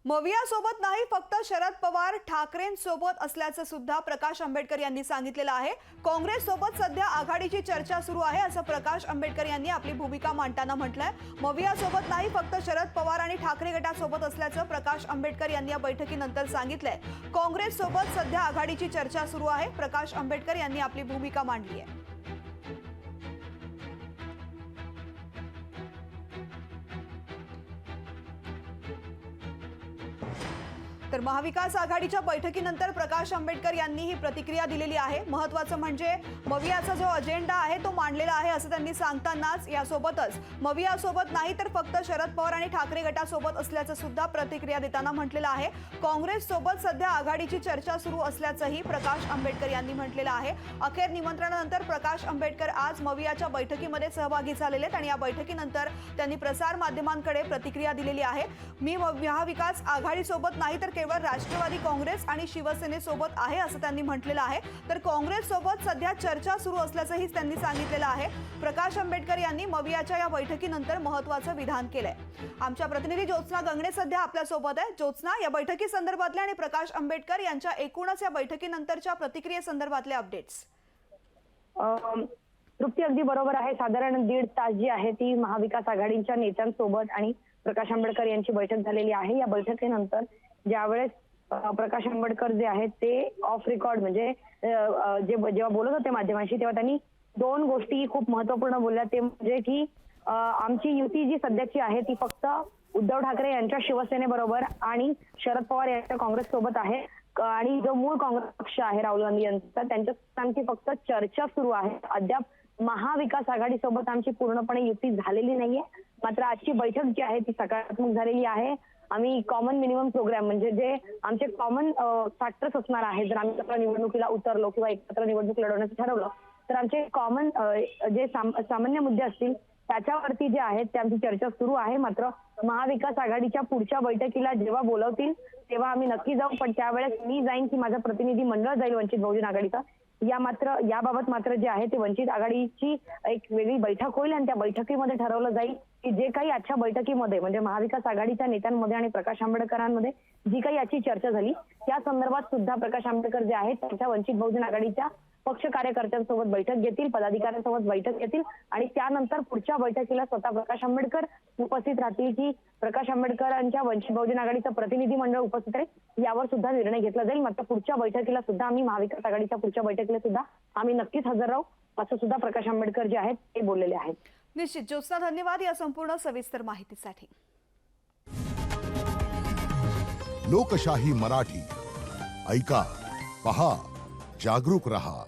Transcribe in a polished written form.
मवियासोबत नाही, फक्त शरद पवार ठाकरेंसोबत असल्याचं सुद्धा प्रकाश आंबेडकर यांनी सांगितलेलं आहे। काँग्रेस सोबत सध्या आघाडीची चर्चा सुरू आहे असं प्रकाश आंबेडकर यांनी आपली भूमिका मांडताना म्हटलंय। मवियासोबत नाही, फक्त शरद पवार आणि ठाकरे गटासोबत असल्याचं प्रकाश आंबेडकर यांनी या बैठकीनंतर सांगितलंय। काँग्रेस सोबत सध्या आघाडीची चर्चा सुरू आहे, प्रकाश आंबेडकर यांनी आपली भूमिका मांडली आहे। तर महाविकास आघाडीच्या बैठकीनंतर प्रकाश आंबेडकर यांनी ही प्रतिक्रिया दिलेली आहे। महत्त्वाचं म्हणजे मवियाचा जो अजेंडा आहे तो मांडलेला आहे असं त्यांनी सांगतानाच यासोबतच मवियासोबत नाही तर फक्त शरद पवार आणि ठाकरे गटासोबत असल्याचं सुद्धा प्रतिक्रिया देताना म्हटलेलं आहे। काँग्रेस सोबत सध्या आघाडीची चर्चा सुरू असल्याचंही प्रकाश आंबेडकर यांनी म्हटलेलं आहे। अखेर निमंत्रणानंतर प्रकाश आंबेडकर आज मवियाच्या बैठकीमध्ये सहभागी झालेले आहेत आणि या बैठकीनंतर त्यांनी प्रसार माध्यमांकडे प्रतिक्रिया दिलेली आहे। मी महाविकास आघाडीसोबत नाही तर केवळ राष्ट्रवादी काँग्रेस आणि शिवसेनेसोबत आहे असं त्यांनी म्हटलेलं आहे। तर काँग्रेस सोबत सध्या चर्चा सुरू असल्याचंही त्यांनी सांगितलेलं आहे। प्रकाश आंबेडकर यांनी मवियाच्या या बैठकीनंतर महत्त्वाचं विधान केलंय। आमच्या प्रतिनिधी ज्योत्स्ना गंगणे सध्या आपल्या सोबत आहे। ज्योत्स्ना, या बैठकी संदर्भातले आणि प्रकाश आंबेडकर यांच्या एकूणच या बैठकीनंतरच्या प्रतिक्रियेसंदर्भातले अपडेट्स। तृप्ती, अगदी बरोबर आहे। साधारण 1.5 तास जी आहे ती महाविकास आघाडीच्या नेत्यांसोबत आणि प्रकाश आंबेडकर यांची बैठक झालेली आहे। या बैठकीनंतर ज्यावेळेस प्रकाश आंबेडकर जे आहेत ते ऑफ रेकॉर्ड म्हणजे जेव्हा बोलत होते माध्यमांशी तेव्हा त्यांनी 2 गोष्टी खूप महत्त्वपूर्ण बोलल्या। ते म्हणजे की आमची युती जी सध्याची आहे ती फक्त उद्धव ठाकरे यांच्या शिवसेनेबरोबर आणि शरद पवार यांच्या काँग्रेस सोबत आहे आणि जो मूळ काँग्रेस पक्ष आहे राहुल गांधी यांचा त्यांच्याशी फक्त चर्चा सुरू आहे। अद्याप महाविकास आघाडी सोबत आमची पूर्णपणे युती झालेली नाहीये। मात्र आजची बैठक जी आहे ती सकारात्मक झालेली आहे। आम्ही कॉमन मिनिमम प्रोग्राम म्हणजे जे आमचे कॉमन फॅक्टर्स असणार आहे, जर आम्ही एकत्र निवडणुकीला उतरलो किंवा एकत्र निवडणूक लढवण्याचं ठरवलं तर आमचे कॉमन जे सामान्य मुद्दे असतील त्याच्यावरती जे आहेत ते आमची चर्चा सुरू आहे। मात्र महाविकास आघाडीच्या पुढच्या बैठकीला जेव्हा बोलवतील तेव्हा आम्ही नक्की जाऊ, पण त्यावेळेस मी जाईन की माझं प्रतिनिधी मंडळ जाईल वंचित बहुजन आघाडीचा। याबाबत मात्र जे आहे ते वंचित आघाडीची एक वेगळी बैठक होईल आणि त्या बैठकीमध्ये ठरवलं जाईल की जे काही आजच्या बैठकीमध्ये म्हणजे महाविकास आघाडीच्या नेत्यांमध्ये आणि प्रकाश आंबेडकरांमध्ये जी काही याची चर्चा झाली त्या संदर्भात सुद्धा प्रकाश आंबेडकर जे आहेत त्यांच्या वंचित बहुजन आघाडीच्या पक्ष कार्यकर्त्यांसोबत बैठक घेतील, पदाधिकाऱ्यांसोबत बैठक घेतील आणि त्यानंतर पुढच्या बैठकीला स्वतः प्रकाश आंबेडकर उपस्थित राहतील की प्रकाश आंबेडकरांच्या वंचित बहुजन आघाडीचं प्रतिनिधी मंडळ उपस्थित राहील यावर सुद्धा निर्णय घेतला जाईल। मात्र पुढच्या बैठकीला सुद्धा आम्ही महाविकास आघाडीच्या पुढच्या बैठकीला सुद्धा आम्ही नक्कीच हजर राहू असं सुद्धा प्रकाश आंबेडकर जे आहेत ते बोललेले आहेत। निश्चित ज्योत्स्ना, धन्यवाद या संपूर्ण सविस्तर माहितीसाठी। लोकशाही मराठी ऐका, पहा, जागरूक रहा।